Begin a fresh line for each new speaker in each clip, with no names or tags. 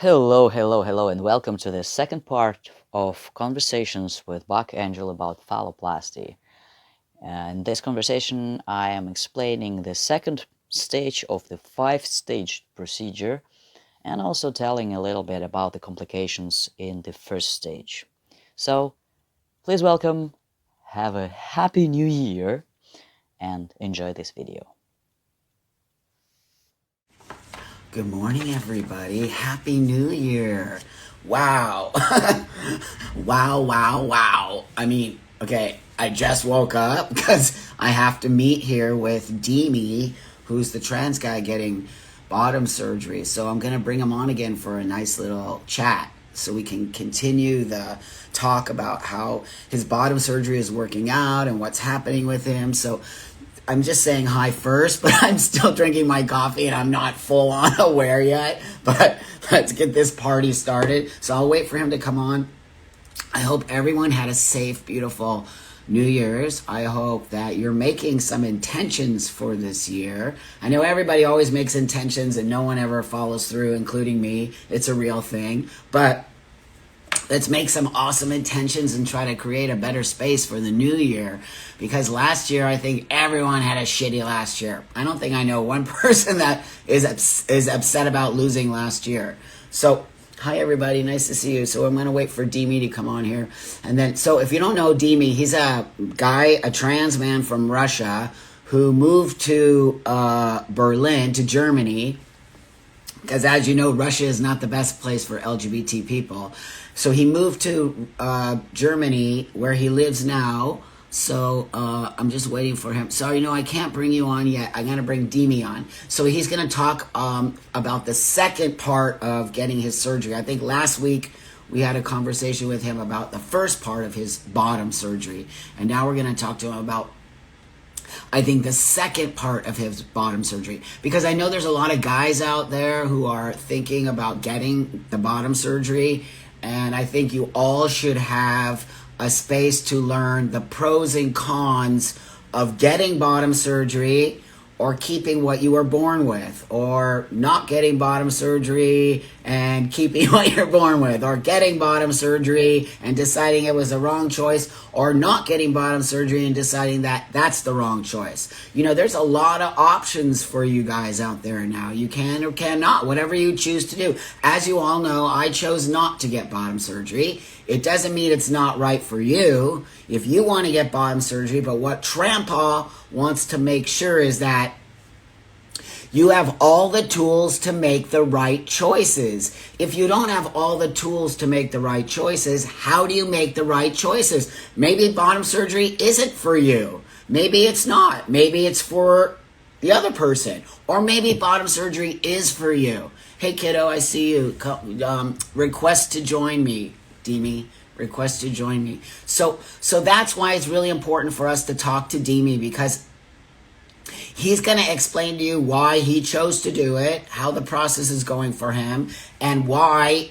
Hello, and welcome to the second part of conversations with Buck Angel about phalloplasty. In this conversation, I am explaining the second stage of the five-stage procedure and also telling a little bit about the complications in the first stage. So, please welcome, have a happy new year, and enjoy this video.
Good morning, everybody. Happy New Year. Wow. wow. I mean, okay, I just woke up because I have to meet here with Demi, who's the trans guy getting bottom surgery. So I'm going to bring him on again for a nice little chat so we can continue the talk about how his bottom surgery is working out and what's happening with him. So I'm just saying hi first, but I'm still drinking my coffee and I'm not full on aware yet. But let's get this party started. So I'll wait for him to come on. I hope everyone had a safe, beautiful New Year's. I hope that you're making some intentions for this year. I know everybody always makes intentions and no one ever follows through, including me. It's a real thing. But let's make some awesome intentions and try to create a better space for the new year. Because last year, I think everyone had a shitty last year. I don't think I know one person that is upset about losing last year. So, hi everybody, nice to see you. So I'm going to wait for Demi to come on here. And then, so if you don't know Demi, he's a guy, a trans man from Russia who moved to Berlin, to Germany. Because as you know, Russia is not the best place for LGBT people. So he moved to Germany, where he lives now. So I'm just waiting for him. Sorry, no, I can't bring you on yet. I'm going to bring Demi on. So he's going to talk about the second part of getting his surgery. I think last week we had a conversation with him about the first part of his bottom surgery. And now we're going to talk to him about, I think, the second part of his bottom surgery. Because I know there's a lot of guys out there who are thinking about getting the bottom surgery. And I think you all should have a space to learn the pros and cons of getting bottom surgery or keeping what you were born with, or not getting bottom surgery and keeping what you're born with, or getting bottom surgery and deciding it was the wrong choice, or not getting bottom surgery and deciding that that's the wrong choice. You know, there's a lot of options for you guys out there now. You can or cannot, whatever you choose to do. As you all know, I chose not to get bottom surgery. It doesn't mean it's not right for you if you want to get bottom surgery, but what Trampa wants to make sure is that you have all the tools to make the right choices. If you don't have all the tools to make the right choices, how do you make the right choices? Maybe bottom surgery isn't for you. Maybe it's not. Maybe it's for the other person. Or maybe bottom surgery is for you. Hey kiddo, I see you. Request to join me, Demi. Request to join me. So that's why it's really important for us to talk to Demi, because he's going to explain to you why he chose to do it, how the process is going for him, and why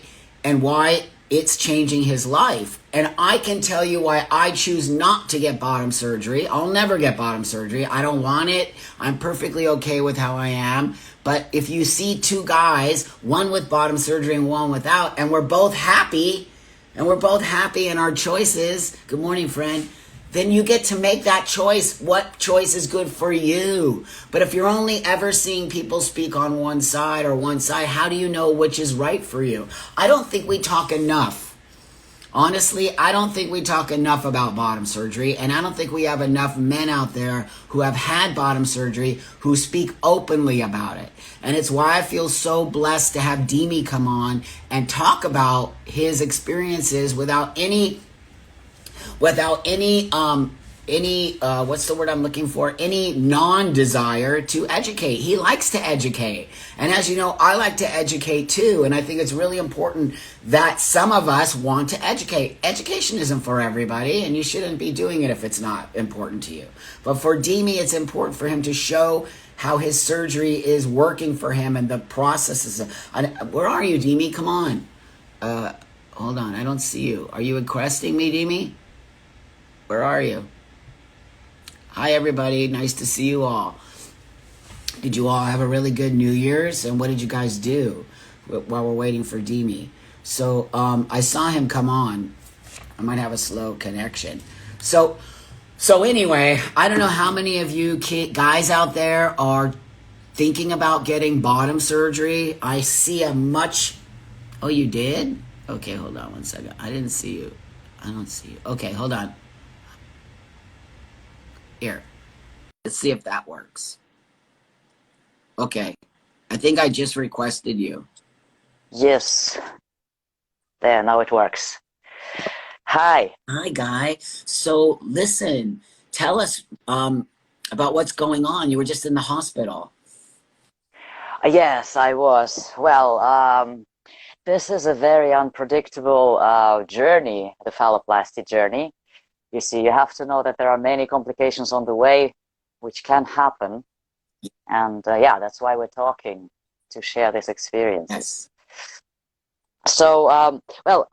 it's changing his life. And I can tell you why I choose not to get bottom surgery. I'll never get bottom surgery. I don't want it. I'm perfectly okay with how I am. But if you see two guys, one with bottom surgery and one without, and we're both happy in our choices, good morning, friend, then you get to make that choice. What choice is good for you? But if you're only ever seeing people speak on one side, how do you know which is right for you? I don't think we talk enough. Honestly, I don't think we talk enough about bottom surgery, and I don't think we have enough men out there who have had bottom surgery who speak openly about it. And it's why I feel so blessed to have Demi come on and talk about his experiences without any what's the word I'm looking for? Any non-desire to educate. He likes to educate. And as you know, I like to educate too. And I think it's really important that some of us want to educate. Education isn't for everybody, and you shouldn't be doing it if it's not important to you. But for Demi, it's important for him to show how his surgery is working for him and the processes. Where are you, Demi? Come on. Hold on. I don't see you. Are you requesting me, Demi? Where are you? Hi, everybody. Nice to see you all. Did you all have a really good New Year's? And what did you guys do? while we're waiting for Demi. So I saw him come on. I might have a slow connection. So anyway, I don't know how many of you guys out there are thinking about getting bottom surgery. I see a much. Oh, you did? Okay, hold on 1 second. I didn't see you. I don't see you. Okay, hold on. Here. Let's see if that works. Okay. I think I just requested you.
Yes. There, now it works. Hi.
Hi, Guy. So listen, tell us about what's going on. You were just in the hospital.
Yes, I was. Well, this is a very unpredictable journey, the phalloplasty journey. You see, you have to know that there are many complications on the way which can happen. And yeah, that's why we're talking, to share these experiences.
Yes.
So, well,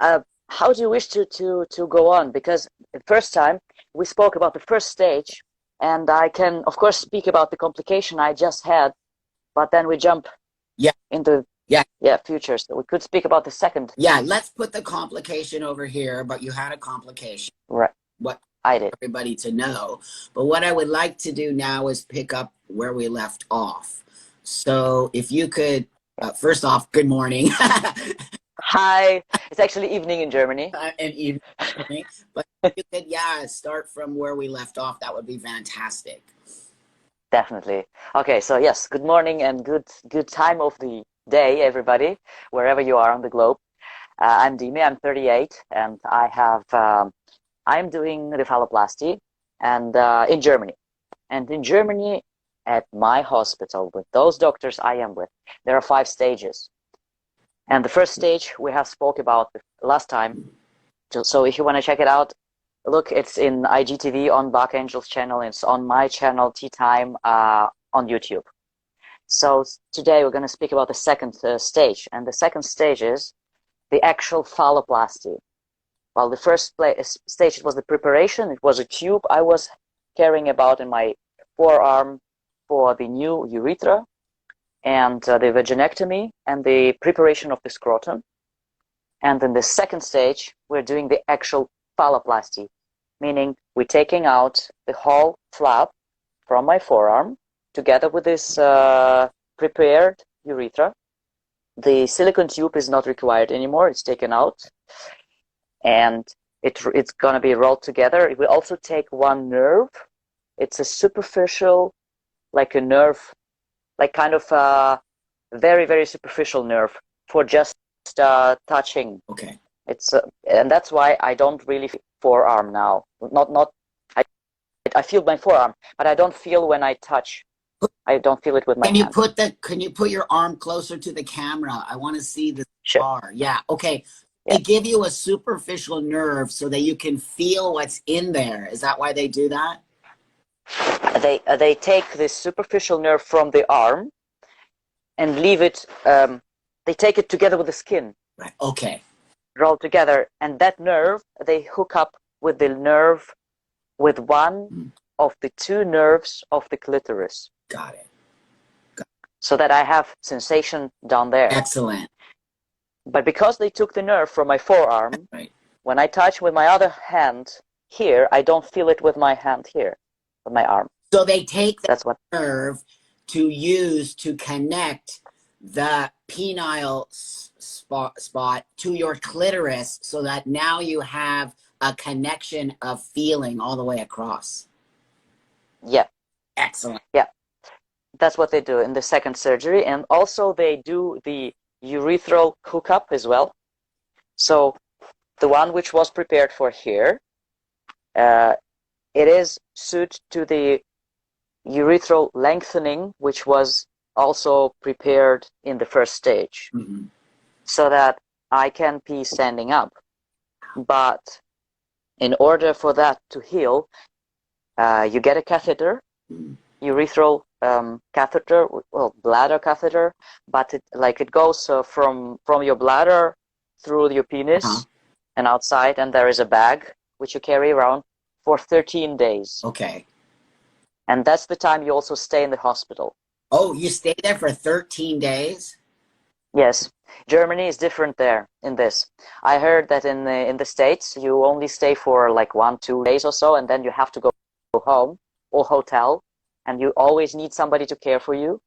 how do you wish to go on? Because the first time we spoke about the first stage, and I can, of course, speak about the complication I just had, but then we jump
Yeah.
into
Yeah.
future. So we could speak about the second.
Yeah, let's put the complication over here, but you had a complication.
Right.
What
I did.
everybody to know. But what I would like to do now is pick up where we left off. So if you could, first off, good morning.
Hi. It's actually evening in Germany.
And evening. But if you could, yeah, start from where we left off, that would be fantastic.
Definitely. Okay, so yes, good morning and good time of the day, everybody, wherever you are on the globe. I'm Dimi, I'm 38, and I'm doing the phalloplasty and in Germany. And in Germany, at my hospital, with those doctors I am with, there are 5 stages. And the first stage we have spoke about last time. So if you want to check it out, look, it's in IGTV on Bach Angel's channel. It's on my channel, Tea Time, on YouTube. So today we're going to speak about the second stage. And the second stage is the actual phalloplasty. Well, the first stage was the preparation. It was a tube I was carrying about in my forearm for the new urethra and the vaginectomy and the preparation of the scrotum. And in the second stage, we're doing the actual phalloplasty, meaning we're taking out the whole flap from my forearm together with this prepared urethra. The silicone tube is not required anymore. It's taken out. And it's going to be rolled together. We also take one nerve. It's a superficial, like a nerve, like kind of a very, very superficial nerve for just touching.
Okay.
It's and that's why I don't really feel forearm now. I feel my forearm, but I don't feel when I touch. I don't feel it with my hand.
Can you put your arm closer to the camera? I want to see the
Sure.
bar. Yeah. Okay.
Yeah.
They give you a superficial nerve so that you can feel what's in there. Is that why they do that?
They take this superficial nerve from the arm and leave it. They take it together with the skin.
Right. Okay.
Roll together, and that nerve they hook up with the nerve with one of the 2 nerves of the clitoris.
Got it.
So that I have sensation down there.
Excellent.
But because they took the nerve from my forearm,
right.
When I touch with my other hand here, I don't feel it with my hand here, with my arm.
So they take the nerve to use to connect the penile spot to your clitoris so that now you have a connection of feeling all the way across.
Yeah.
Excellent.
Yeah. That's what they do in the second surgery. And also they do the urethral hookup as well. So the one which was prepared for here, it is suited to the urethral lengthening, which was also prepared in the first stage, so that I can be standing up. But in order for that to heal, you get a catheter, urethral catheter, well, bladder catheter, but it goes from your bladder through your penis and outside, and there is a bag which you carry around for 13 days.
Okay.
And that's the time you also stay in the hospital.
Oh, you stay there for 13 days?
Yes. Germany is different there in this. I heard that in the States you only stay for like 1-2 days or so, and then you have to go home or hotel, and you always need somebody to care for you.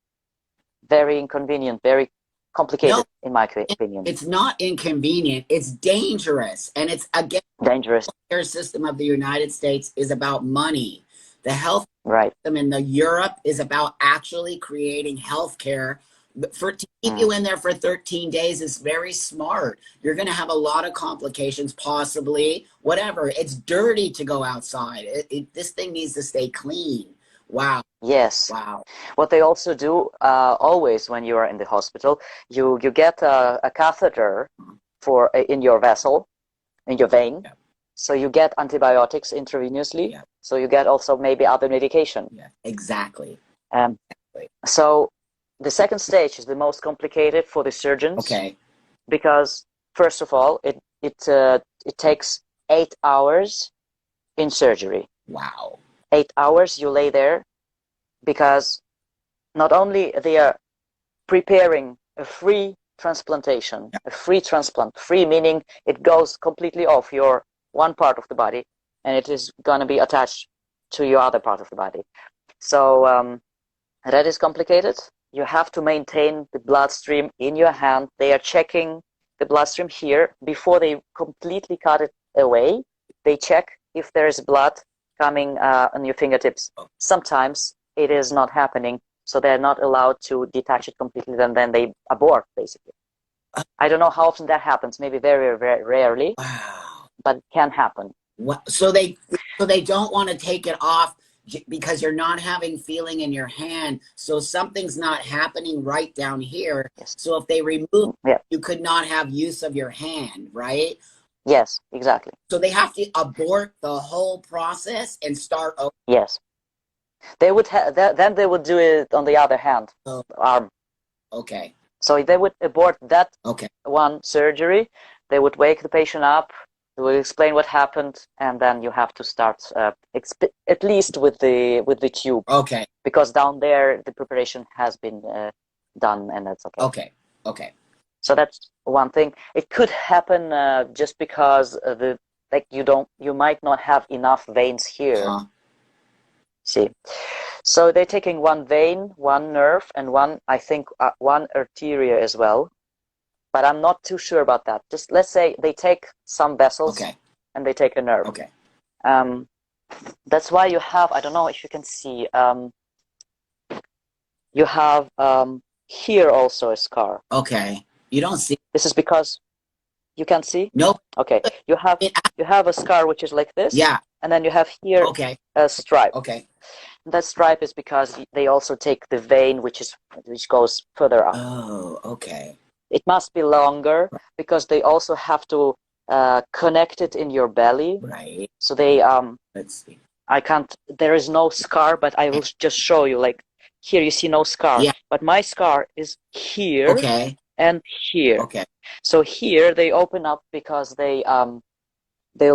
Very inconvenient, very
No,
complicated, in my opinion.
it's not inconvenient. It's dangerous, and it's against
Dangerous,
the healthcare system of the United States is about money. The health
right?
system in the Europe is about actually creating healthcare. To keep
Mm.
you in there for 13 days is very smart. You're going to have a lot of complications, possibly. Whatever. It's dirty to go outside. This thing needs to stay clean. Wow.
Yes.
Wow.
What they also do always when you are in the hospital, you get a catheter for in your vessel, in your vein.
Yeah.
So you get antibiotics intravenously.
Yeah.
So you get also maybe other medication.
Yeah. Exactly.
So the second stage is the most complicated for the surgeons.
Okay.
Because first of all, it takes 8 hours in surgery.
Wow.
8 hours you lay there, because not only they are preparing a free transplantation, a free transplant, free meaning it goes completely off your one part of the body and it is going to be attached to your other part of the body. So that is complicated. You have to maintain the bloodstream in your hand. They are checking the bloodstream here before they completely cut it away. They check if there is blood coming on your fingertips. Sometimes it is not happening, so they're not allowed to detach it completely, and then they abort, basically. I don't know how often that happens, maybe very, very rarely.
Wow.
But it can happen.
So they don't want to take it off because you're not having feeling in your hand, so something's not happening right down here.
Yes.
So if they remove you could not have use of your hand, right?
Yes, exactly.
So they have to abort the whole process and start over.
Yes. They would then they would do it on the other hand, arm.
Okay.
So they would abort that
Okay.
one surgery. They would wake the patient up. They would explain what happened, and then you have to start at least with the tube.
Okay.
Because down there the preparation has been done, and that's okay.
Okay. Okay.
So that's one thing. It could happen just because you might not have enough veins here. See, so they're taking one vein, one nerve, and one, I think, one arteria as well. But I'm not too sure about that. Just let's say they take some vessels, and they take a nerve.
Okay.
That's why you have, I don't know if you can see, you have here also a scar.
Okay. You don't see.
This is because you can't see?
Nope.
Okay. You have a scar which is like this.
Yeah.
And then you have here a stripe.
Okay.
That stripe is because they also take the vein which goes further up.
Oh, okay.
It must be longer because they also have to connect it in your belly.
Right.
So they
let's see.
I can't. There is no scar, but I will just show you. Like here, you see no scar.
Yeah.
But my scar is here.
Okay.
And here.
Okay.
So here they open up because they'll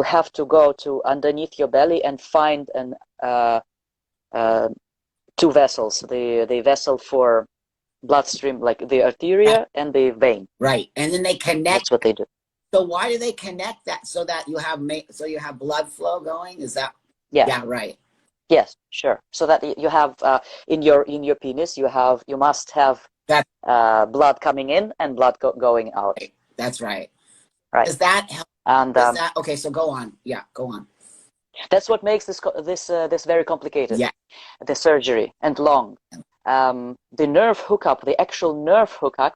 have to go to underneath your belly and find two vessels. The vessel for bloodstream, like the arteria and the vein.
Right. And then they connect.
That's what they do.
So why do they connect that so that you have blood flow going? Is that?
Yeah.
Yeah. Right.
Yes, sure. So that you have in your penis, you must have blood coming in and blood going out.
Right. That's right.
Right.
Does that help?
And
okay? So go on. Yeah. Go on.
That's what makes this very complicated.
Yeah.
The surgery and long. The nerve hookup, the actual nerve hookup,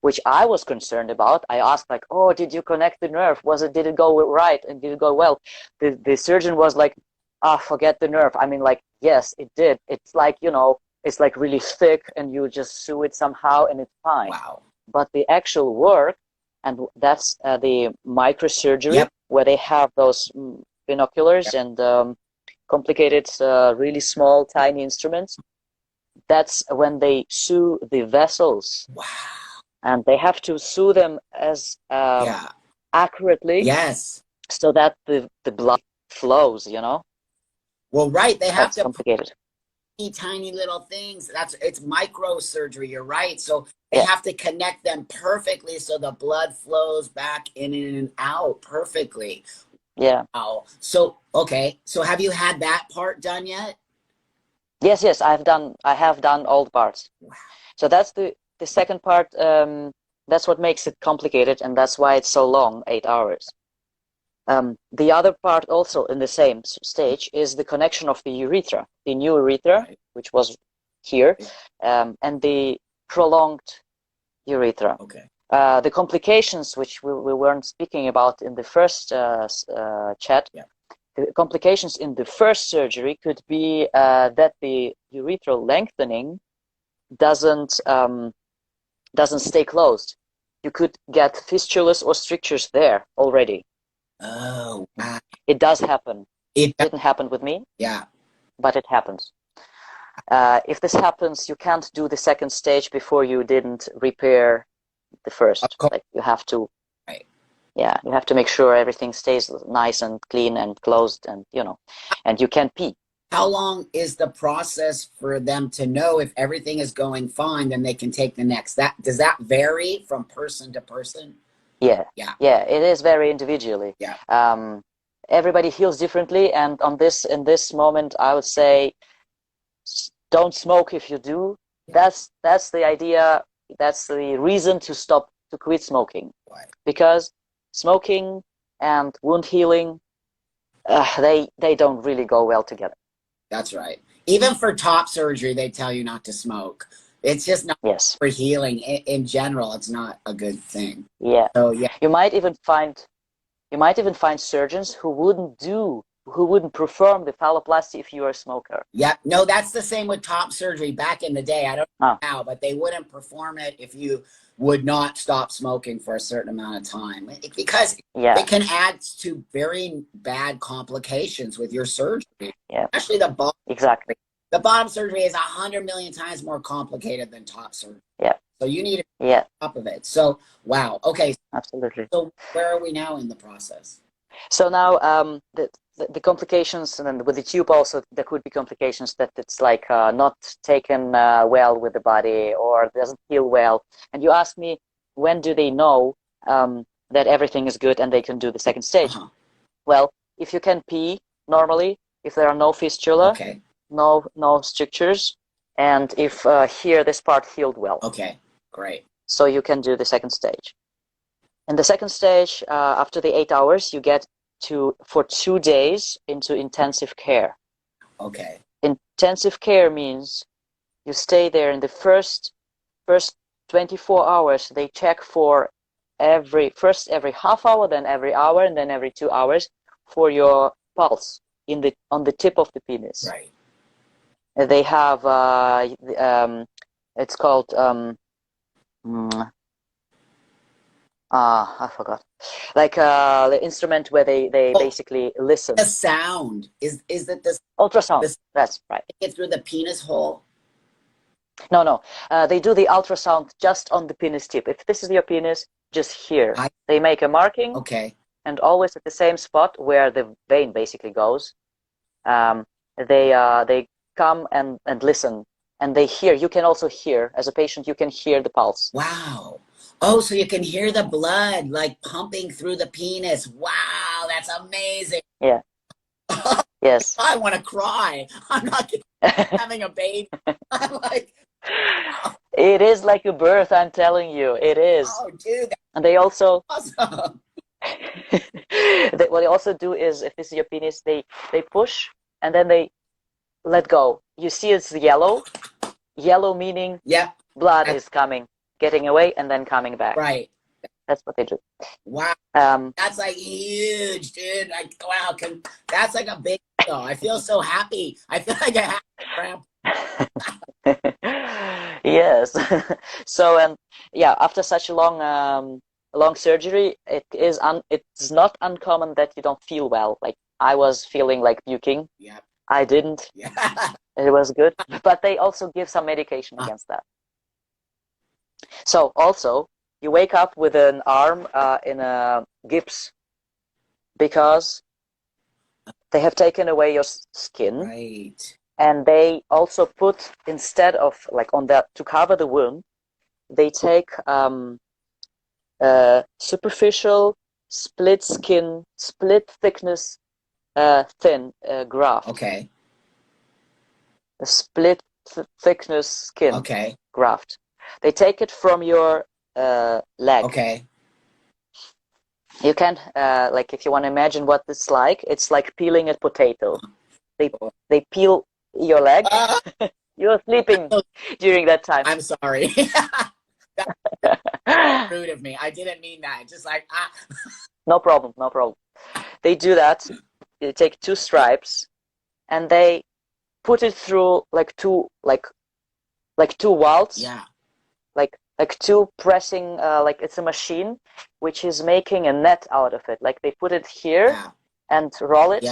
which I was concerned about. I asked like, "Oh, did you connect the nerve? Did it go right and did it go well?" The surgeon was like, forget the nerve. I mean, like, yes, it did. It's like, it's like really thick and you just sew it somehow and it's fine.
Wow.
But the actual work, and that's the microsurgery, where they have those binoculars and complicated, really small, tiny instruments. That's when they sew the vessels.
Wow. And
they have to sew them as accurately.
Yes.
So that the blood flows,
Well, right. They have
That's complicated.
tiny little things. It's microsurgery. You're right. So they
Yeah,
have to connect them perfectly so the blood flows back in and out perfectly.
yeah.
Wow. So okay. So have you had that part done yet?
Yes, yes, I have done all the parts.
Wow.
So that's the second part. That's what makes it complicated, and that's why it's so long, 8 hours. The other part also in the same stage is the connection of the urethra, the new urethra,
Right.
which was here, and the prolonged urethra.
Okay.
The complications, which we weren't speaking about in the first chat,
Yeah.
the complications in the first surgery could be that the urethral lengthening doesn't stay closed. You could get fistulas or strictures there already.
Oh, wow.
It does happen.
It,
Didn't happen with me,
yeah.
but it happens. If this happens, you can't do the second stage before you didn't repair the
Of
first.
course.
Like you have to,
Right.
yeah, you have to make sure everything stays nice and clean and closed, and and you can pee.
How long is the process for them to know if everything is going fine, then they can take the next? That does that vary from person to person?
Yeah,
Yeah.
yeah, it is very individually.
Yeah.
Everybody heals differently, and in this moment, I would say, don't smoke if you do.
Yeah.
That's the idea. That's the reason to quit smoking,
Right.
because smoking and wound healing, they don't really go well together.
That's right. Even for top surgery, they tell you not to smoke. It's just not
Yes.
for healing in general. It's not a good thing.
Yeah.
So yeah.
You might even find surgeons who wouldn't perform the phalloplasty if you are a smoker.
Yeah, no, that's the same with top surgery back in the day. I don't know
Ah,
now, but they wouldn't perform it if you would not stop smoking for a certain amount of time because
yeah,
it can add to very bad complications with your surgery,
yeah,
especially the bottom.
exactly.
The bottom surgery is 100 million times more complicated than top surgery.
Yeah,
So you need to be
yeah,
on top of it. So, wow. Okay.
absolutely.
So where are we now in the process?
So now the complications, and then with the tube also, there could be complications that it's like not taken well with the body or doesn't heal well. And you ask me, when do they know that everything is good and they can do the second stage?
Uh-huh.
Well, if you can pee normally, if there are no fistula,
Okay.
no strictures, and if here this part healed well,
Okay. Great.
so you can do the second stage. In the second stage, after the 8 hours, you get for 2 days into intensive care.
Okay.
Intensive care means you stay there in the first 24 hours. They check for every half hour, then every hour, and then every 2 hours for your pulse on the tip of the penis.
Right.
They have it's called I forgot. Like the instrument where they
Oh,
basically listen.
the sound is that the
Ultrasound. That's right.
get through the penis hole?
No. They do the ultrasound just on the penis tip. If this is your penis, just here. They make a marking,
Okay.
and always at the same spot where the vein basically goes. They come and listen, and they hear. You can also hear, as a patient, you can hear the pulse.
Wow. Oh, so you can hear the blood like pumping through the penis. Wow, that's amazing.
Yeah. Yes.
I want to cry. I'm not having a baby. I'm like,
it is like a birth, I'm telling you. It is.
oh, dude, that's
And they also
awesome.
what they also do is, if this is your penis, they push and then they let go. You see it's yellow meaning
Yeah.
blood is coming, getting away, and then coming back.
Right.
That's what they do.
Wow. That's like huge, dude. Like, wow, that's like a big deal. I feel so happy. I feel like I have
Yes. So, and yeah, after such a long surgery, it's not uncommon that you don't feel well. Like I was feeling like puking.
Yeah.
I didn't.
Yeah.
It was good, but they also give some medication against that. So also, you wake up with an arm in a gips because they have taken away your skin.
Right.
And they also put, instead of like on that, to cover the wound, they take superficial split skin, split thickness, thin graft.
Okay.
A split thickness skin
Okay.
graft. They take it from your leg.
Okay.
You can, like, if you want to imagine what it's like peeling a potato. They peel your leg. You're sleeping during that time.
I'm sorry. That's rude of me. I didn't mean that. Just like,
No problem, no problem. They do that. They take two stripes and they put it through like two welds.
Yeah.
Like two pressing, like it's a machine which is making a net out of it. Like they put it here and roll it,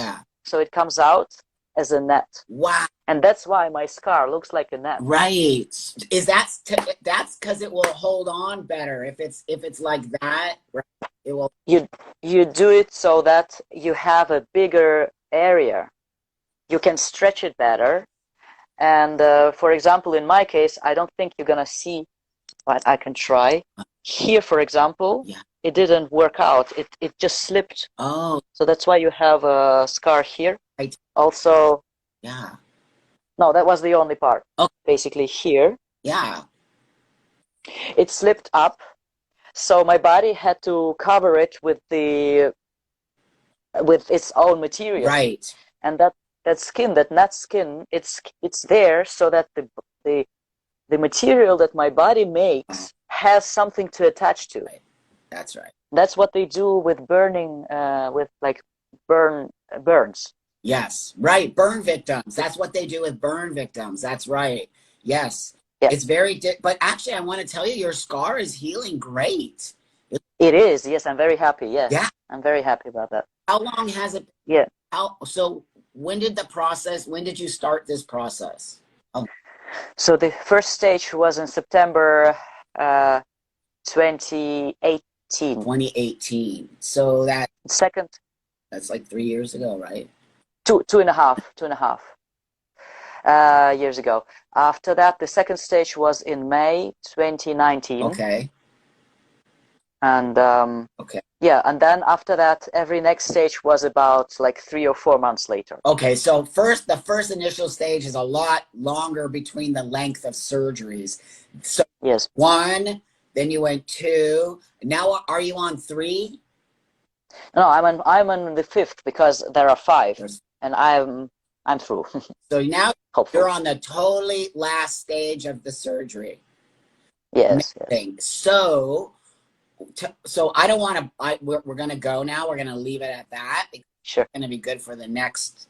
so it comes out as a net.
Wow.
And that's why my scar looks like a net.
Right. Is that's because it will hold on better if it's like that. Right? It will.
You do it so that you have a bigger area. You can stretch it better. And for example, in my case, I don't think you're gonna see, but I can try. Here, for example, it didn't work out. It just slipped.
Oh.
So that's why you have a scar here.
Right.
Also.
Yeah.
No, that was the only part.
Oh.
Basically here.
Yeah.
It slipped up. So my body had to cover it with its own material.
Right.
And that skin, that net skin, it's there so that the material that my body makes has something to attach to.
Right. That's right.
That's what they do with burning, with like burns.
Yes. Right. Burn victims. That's what they do with burn victims. That's right. Yes.
Yes.
It's very, but actually, I want to tell you, your scar is healing great.
It is. Yes, I'm very happy. Yes.
Yeah.
I'm very happy about that.
How long has it?
Yeah.
So when did you start this process? Oh.
So the first stage was in September 2018.
2018. So that's like 3 years ago, right?
Two and a half years ago. After that, the second stage was in May 2019.
Okay.
And
okay.
Yeah, and then after that, every next stage was about like 3 or 4 months later.
Okay, so the first initial stage is a lot longer between the length of surgeries. So
yes.
1, then you went 2. Now are you on 3?
No, I'm on the 5th because there are 5, and I'm through.
So now
hopefully
you're on the totally last stage of the surgery.
Yes.
So I don't want to. We're going to go now. We're going to leave it at that.
Sure.
It's going to be good for the next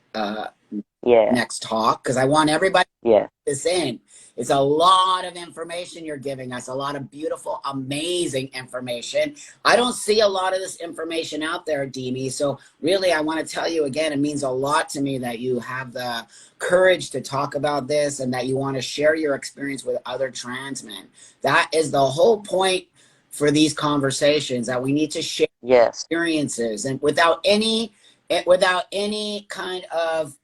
next talk, because I want everybody to put this in. It's a lot of information you're giving us, a lot of beautiful, amazing information. I don't see a lot of this information out there, Dimi. So really, I want to tell you again, it means a lot to me that you have the courage to talk about this and that you want to share your experience with other trans men. That is the whole point for these conversations, that we need to share experiences, and without any kind of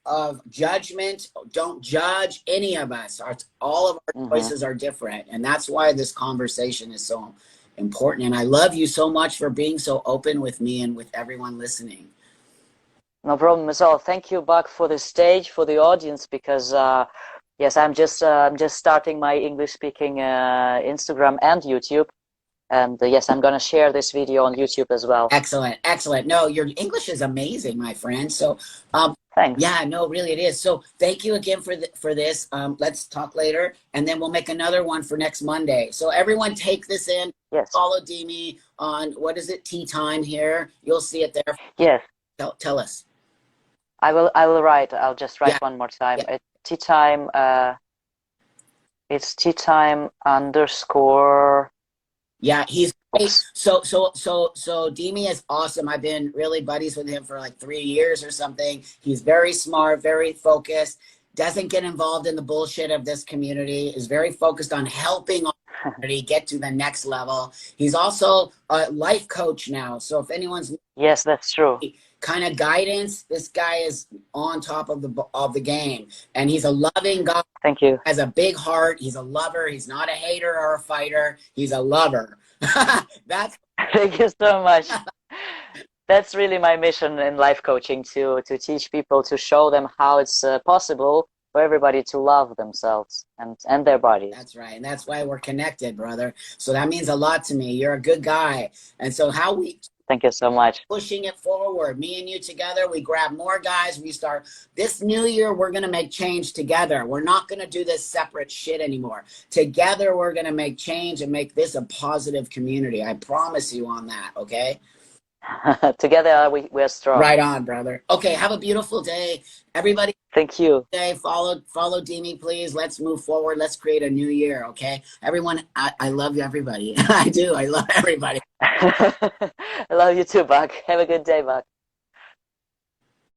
judgment. Don't judge any of us. All of our choices are different, and that's why this conversation is so important. And I love you so much for being so open with me and with everyone listening.
No problem at all. Thank you, Buck, for the stage, for the audience, because yes, I'm just starting my English-speaking Instagram and YouTube. And yes, I'm going to share this video on YouTube as well.
Excellent. Excellent. No, your English is amazing, my friend. So,
thanks.
Yeah, no, really it is. So thank you again for this. Let's talk later, and then we'll make another one for next Monday. So everyone take this in.
Yes.
Follow Dimi on, what is it, Tea Time here. You'll see it there.
Yes.
Tell us.
I will write. I'll just write one more time. It's Tea Time. It's Tea Time _
Yeah, he's great. So Dimi is awesome. I've been really buddies with him for like 3 years or something. He's very smart, very focused, doesn't get involved in the bullshit of this community, is very focused on helping get to the next level. He's also a life coach now. So if anyone's
Yes, that's true.
kind of guidance, this guy is on top of the game, and he's a loving guy.
Thank you.
Has a big heart. He's a lover. He's not a hater or a fighter. He's a lover. That's
Thank you so much. That's really my mission in life coaching, to teach people, to show them how it's possible for everybody to love themselves and their bodies.
That's right. And that's why we're connected, brother. So that means a lot to me. You're a good guy. And so how we
Thank you so much.
pushing it forward, me and you together, we grab more guys. We start this new year. We're going to make change together. We're not going to do this separate shit anymore. Together, we're going to make change and make this a positive community. I promise you on that. Okay.
Together we are strong.
Right on, brother. Okay. Have a beautiful day. Everybody,
Thank you.
follow Dimi, please. Let's move forward. Let's create a new year. Okay. Everyone, I love you, everybody. I do. I love everybody.
I love you too, Buck. Have a good day, Buck.